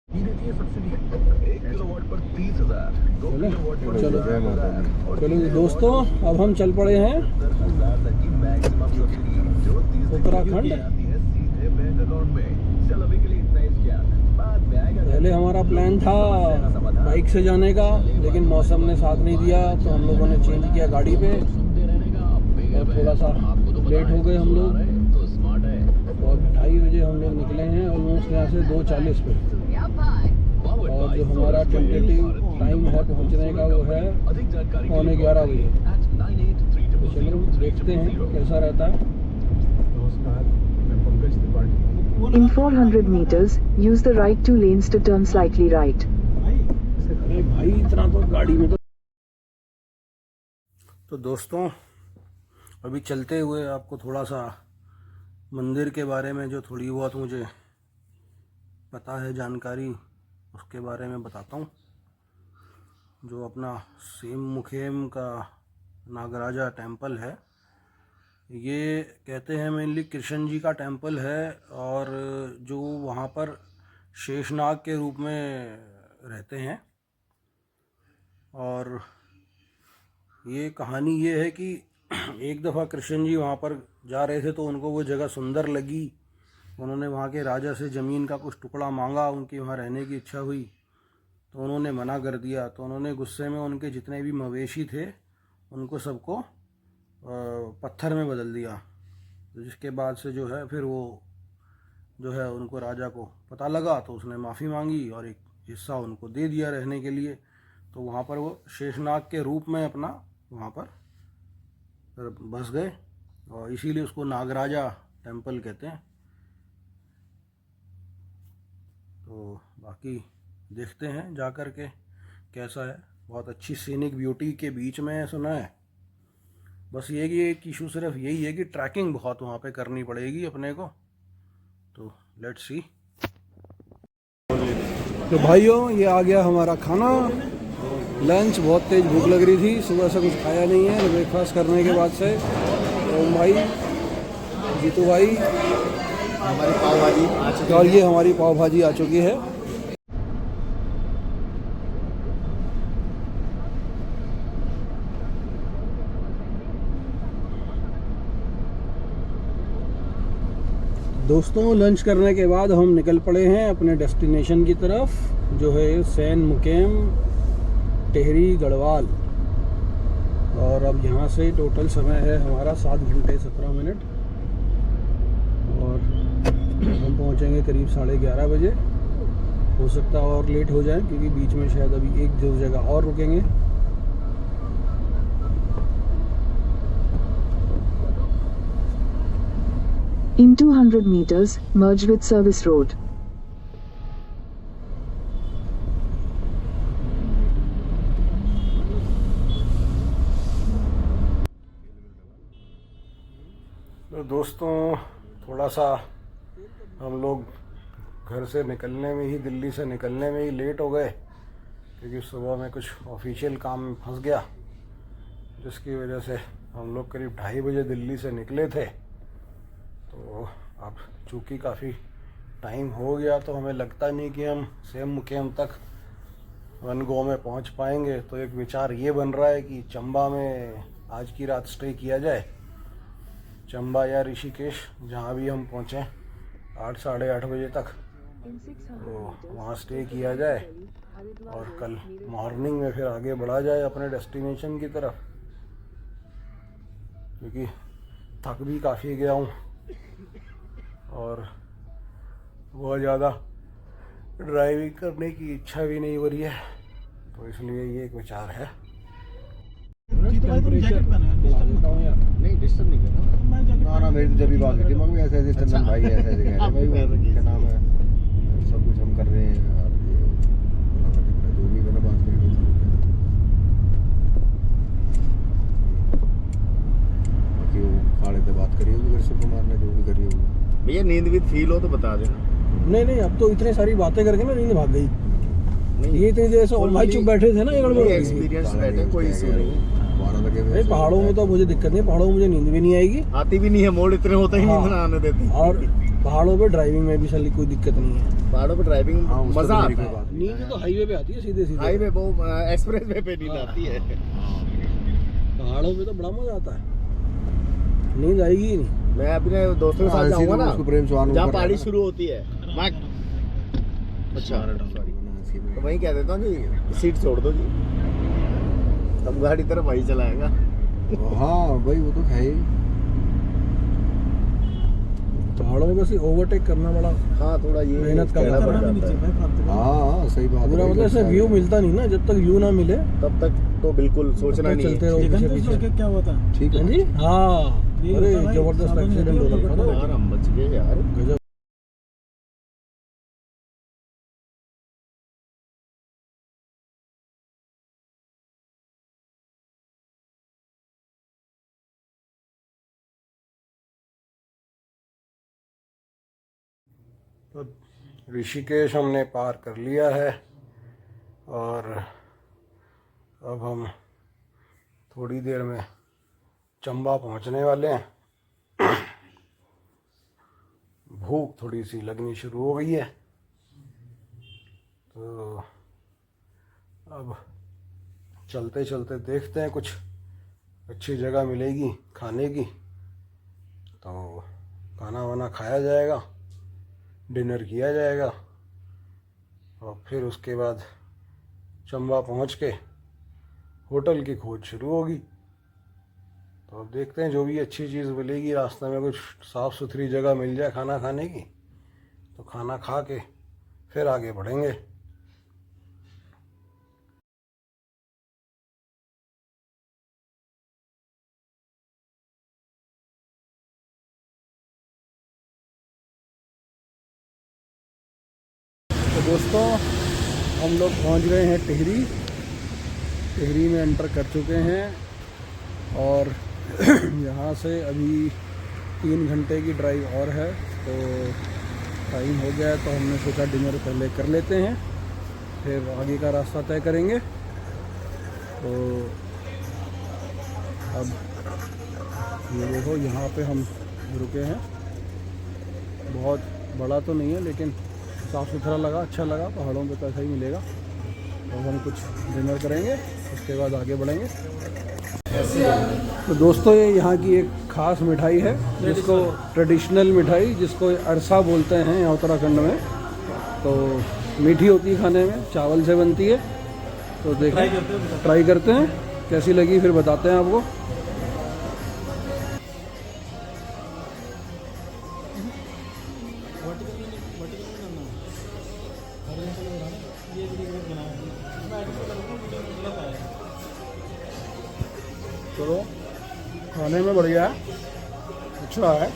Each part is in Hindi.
चलो दोस्तों, अब हम चल पड़े हैं उत्तराखंड। पहले हमारा प्लान था बाइक से जाने का, लेकिन मौसम ने साथ नहीं दिया तो हम लोगों ने चेंज किया गाड़ी पे और थोड़ा सा लेट हो गए हम लोग। और 2:30 बजे हम लोग निकले हैं ऑलमोस्ट यहाँ से 2:40 पे। और जो हमारा टेंटेटिव टाइम है पहुँचने का वो है 11:15 बजे। तो चलो देखते हैं कैसा रहता है। In 400 meters, use the right 2 lanes to turn slightly right. अरे भाई इतना तो गाड़ी में तो दोस्तों अभी चलते हुए आपको थोड़ा सा मंदिर के बारे में जो थोड़ी बहुत मुझे पता है जानकारी, उसके बारे में बताता हूँ। जो अपना सेम मुखेम का नागराजा टेम्पल है, ये कहते हैं मेनली कृष्ण जी का टेम्पल है, और जो वहाँ पर शेषनाग के रूप में रहते हैं। और ये कहानी ये है कि एक दफ़ा कृष्ण जी वहाँ पर जा रहे थे तो उनको वो जगह सुंदर लगी। उन्होंने वहाँ के राजा से ज़मीन का कुछ टुकड़ा मांगा, उनकी वहाँ रहने की इच्छा हुई तो उन्होंने मना कर दिया। तो उन्होंने गुस्से में उनके जितने भी मवेशी थे उनको सबको पत्थर में बदल दिया। तो जिसके बाद से जो है फिर वो जो है उनको राजा को पता लगा तो उसने माफ़ी मांगी और एक हिस्सा उनको दे दिया रहने के लिए। तो वहाँ पर वो शेषनाग के रूप में अपना वहाँ पर बस गए और इसीलिए उसको नागराजा टेम्पल कहते हैं। तो बाकी देखते हैं जा कर के कैसा है। बहुत अच्छी सीनिक ब्यूटी के बीच में सुना है। बस ये कि एक इशू सिर्फ यही है कि ट्रैकिंग बहुत वहाँ पे करनी पड़ेगी अपने को। तो लेट्स सी। तो भाइयों ये आ गया हमारा खाना, लंच। बहुत तेज़ भूख लग रही थी, सुबह से कुछ खाया नहीं है ब्रेकफास्ट करने के बाद से। ओम भाई, जीतू भाई, हमारी पाव भाजी आ चुकी है। और ये हमारी पाव भाजी आ चुकी है। दोस्तों लंच करने के बाद हम निकल पड़े हैं अपने डेस्टिनेशन की तरफ, जो है सैन मुकेम टेहरी गढ़वाल। और अब यहाँ से टोटल समय है हमारा 7 घंटे 17 मिनट और हम पहुँचेंगे करीब 11:30 बजे। हो सकता है और लेट हो जाए क्योंकि बीच में शायद अभी एक दो जगह और रुकेंगे। In 200 meters, merge with service road. तो दोस्तों थोड़ा सा हम लोग घर से निकलने में ही, दिल्ली से निकलने में ही लेट हो गए क्योंकि सुबह में कुछ ऑफिशियल काम में फंस गया, जिसकी वजह से हम लोग करीब 2:30 बजे दिल्ली से निकले थे। तो अब चूँकि काफ़ी टाइम हो गया तो हमें लगता नहीं कि हम सेम मुकेम तक वन गो में पहुंच पाएंगे। तो एक विचार ये बन रहा है कि चंबा में आज की रात स्टे किया जाए। चंबा या ऋषिकेश जहाँ भी हम पहुँचें 8 साढ़े 8 बजे तक, तो वहाँ स्टे किया जाए और कल मॉर्निंग में फिर आगे बढ़ा जाए अपने डेस्टिनेशन की तरफ, क्योंकि थक भी काफ़ी गया हूँ और बहुत ज़्यादा ड्राइविंग करने की इच्छा भी नहीं हो रही है। तो इसलिए ये एक विचार है। नहीं डिस्टर्ब नहीं करना ना, मेरी तो जब भी बात होती है मम्मी ऐसे ऐसे चंदन भाई ऐसे ऐसे कह रहे भाई क्या नाम है, सब कुछ हम कर रहे हैं और ये जो भी मैंने बात करी बाकी वो खाड़े से बात करी होगी कृष्ण कुमार ने, जो भी करी होगी। भैया नींद भी फील हो तो बता देना। नहीं अब तो इतने सारी बातें करके ना नींद भाग गई। ये इतनी देर से ओम भाई चुप बैठे थे ना, ये गड़बड़ एक्सपीरियंस बैठे, कोई इशू नहीं है। पहाड़ों में तो मुझे दिक्कत नहीं, पहाड़ों में मुझे नींद भी नहीं आएगी, आती भी नहीं है, मोड़ इतने होते ही नींद ना आने देती। और पहाड़ों पे ड्राइविंग में भी साली कोई दिक्कत नहीं है। पहाड़ों पे ड्राइविंग हाँ, उसका मजा तो मेरी आता कोई है। बात नहीं। नींद तो हाईवे पे आती है सीधे सीधे। हाईवे वो एक्सप्रेस वे पे नींद आती है। पहाड़ों पे तो बड़ा मजा आता है, नींद आएगी ही नहीं। मैं अपने दोस्तों के साथ जाऊंगा ना, जहाँ पहाड़ी शुरू होती है, अच्छा तो वहीं कह देता हूँ जी सीट छोड़ दो जी, तब गाड़ी तरफ वही चलाएगा। हाँ भाई वो तो है ही। पहाड़ों में बस ओवरटेक करना बड़ा हाँ थोड़ा ये मेहनत का कहना काम पड़ है। जाता है। हाँ सही बात है। पूरा मतलब ऐसे व्यू मिलता नहीं ना, जब तक व्यू ना मिले तब तक तो बिल्कुल सोचना नहीं चलते है। रहो पीछे पीछे। क्या हुआ था? ठीक है जी। हाँ अरे जबरदस्त एक्सीडेंट हो रहा था। यार हम बच गए यार। गजब। तो ऋषिकेश हमने पार कर लिया है और अब हम थोड़ी देर में चंबा पहुंचने वाले हैं। भूख थोड़ी सी लगनी शुरू हो गई है, तो अब चलते चलते देखते हैं कुछ अच्छी जगह मिलेगी खाने की, तो खाना वाना खाया जाएगा, डिनर किया जाएगा और फिर उसके बाद चंबा पहुंच के होटल की खोज शुरू होगी। तो अब देखते हैं जो भी अच्छी चीज़ मिलेगी रास्ते में, कुछ साफ़ सुथरी जगह मिल जाए खाना खाने की, तो खाना खा के फिर आगे बढ़ेंगे। तो दोस्तों हम लोग पहुंच गए हैं टिहरी। टिहरी में एंटर कर चुके हैं और यहाँ से अभी 3 घंटे की ड्राइव और है, तो टाइम हो गया है, तो हमने सोचा डिनर पहले कर लेते हैं, फिर आगे का रास्ता तय करेंगे। तो अब ये देखो यहाँ पे हम रुके हैं, बहुत बड़ा तो नहीं है लेकिन साफ़ सुथरा लगा, अच्छा लगा। पहाड़ों पे तो ऐसा ही मिलेगा। तो हम कुछ डिनर करेंगे, उसके बाद आगे बढ़ेंगे। तो दोस्तों ये यहाँ की एक ख़ास मिठाई है, जिसको ट्रेडिशनल मिठाई, जिसको अरसा बोलते हैं यहाँ उत्तराखंड में। तो मीठी होती है खाने में, चावल से बनती है। तो देखें, ट्राई करते हैं कैसी लगी, फिर बताते हैं आपको। चलो खाने में बढ़िया है, अच्छा है,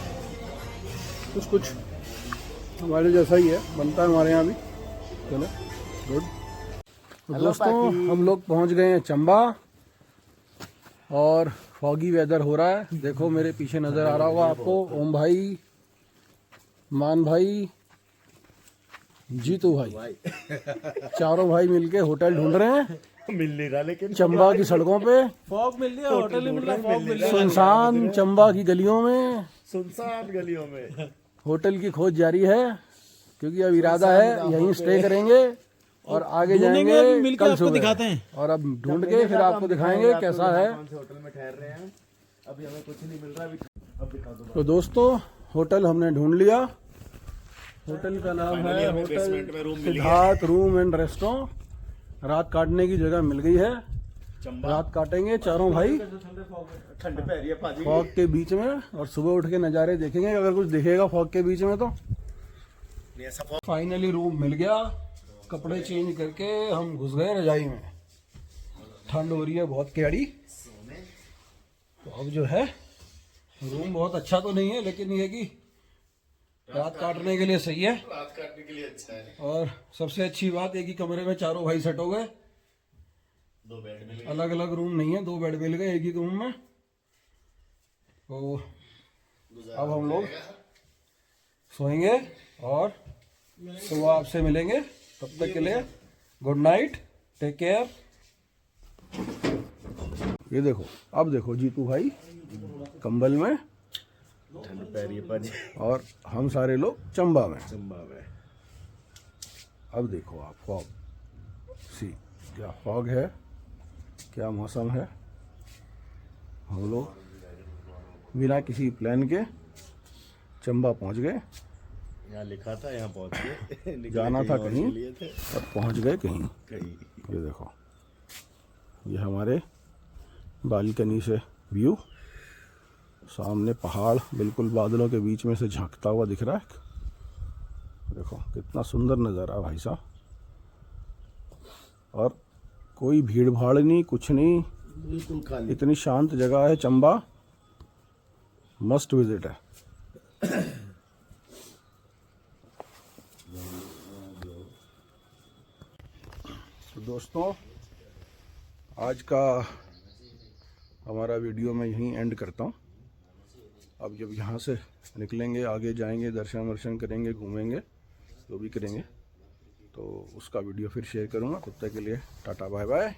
कुछ हमारे जैसा ही है, बनता है हमारे यहाँ भी। चलो गुड। तो दोस्तों हम लोग पहुँच गए हैं चंबा और फॉगी वेदर हो रहा है। देखो मेरे पीछे नज़र आ रहा होगा आपको, ओम भाई, मान भाई, जीतू भाई, चारों भाई मिलके होटल ढूंढ रहे हैं। मिल नहीं रहा लेकिन चंबा की सड़कों पे, फॉग मिल रही है, होटल नहीं मिल रहा, फॉग मिल रहा है। सुनसान चंबा की गलियों में, सुनसान गलियों में होटल की खोज जारी है, क्योंकि अब इरादा है यहीं स्टे करेंगे और आगे जाएंगे मिलकर कल आपको सुबह। दिखाते हैं। और अब ढूंढ के फिर आपको दिखाएंगे कैसा है। होटल में ठहर रहे हैं, अभी हमें कुछ नहीं मिल रहा, अब दिखा दो। तो दोस्तों होटल हमने ढूंढ लिया। होटल का नाम है बेसमेंट में room hotel Siddharth room and restaurant. रात काटने की जगह मिल गई है, रात काटेंगे चारों भाई ठंड पै रही है पाजी। फॉग के बीच में, और सुबह उठ के नज़ारे देखेंगे अगर कुछ दिखेगा फॉग के बीच में तो। फाइनली रूम मिल गया, कपड़े चेंज करके हम घुस गए रजाई में। ठंड हो रही है बहुत कैड़ी। तो अब जो है रूम बहुत अच्छा तो नहीं है, लेकिन ये कि रात काटने के लिए सही है। रात काटने के लिए अच्छा है। और सबसे अच्छी बात एक ही कमरे में चारों भाई सेट हो गए, 2 बेड मिल गए, अलग अलग रूम नहीं है, 2 बेड मिल गए एक ही रूम में। तो अब हम लोग सोएंगे और सुबह आपसे मिलेंगे। तब तक के लिए गुड नाइट, टेक केयर। ये देखो, अब देखो जीतू भाई कंबल में ठंड पै रही है पाजी। और हम सारे लोग चंबा में। चंबा में अब देखो आप फॉग, सी क्या फॉग है, क्या मौसम है। हम लोग बिना किसी प्लान के चंबा पहुंच गए। यहाँ लिखा था, यहाँ पहुँच गए। निकले जाना था और कहीं के लिए थे। और पहुंच गए कहीं। कहीं ये देखो, ये हमारे बालकनी से व्यू, सामने पहाड़ बिल्कुल बादलों के बीच में से झांकता हुआ दिख रहा है। देखो कितना सुंदर नज़ारा भाई साहब। और कोई भीड़ भाड़ नहीं, कुछ नहीं, बिल्कुल खाली। इतनी शांत जगह है चंबा, मस्ट विजिट है। तो दोस्तों, आज का हमारा वीडियो मैं यहीं एंड करता हूँ। अब जब यहाँ से निकलेंगे, आगे जाएंगे, दर्शन वर्शन करेंगे, घूमेंगे, जो भी करेंगे, तो उसका वीडियो फिर शेयर करूँगा। तब तक के लिए टाटा बाय बाय।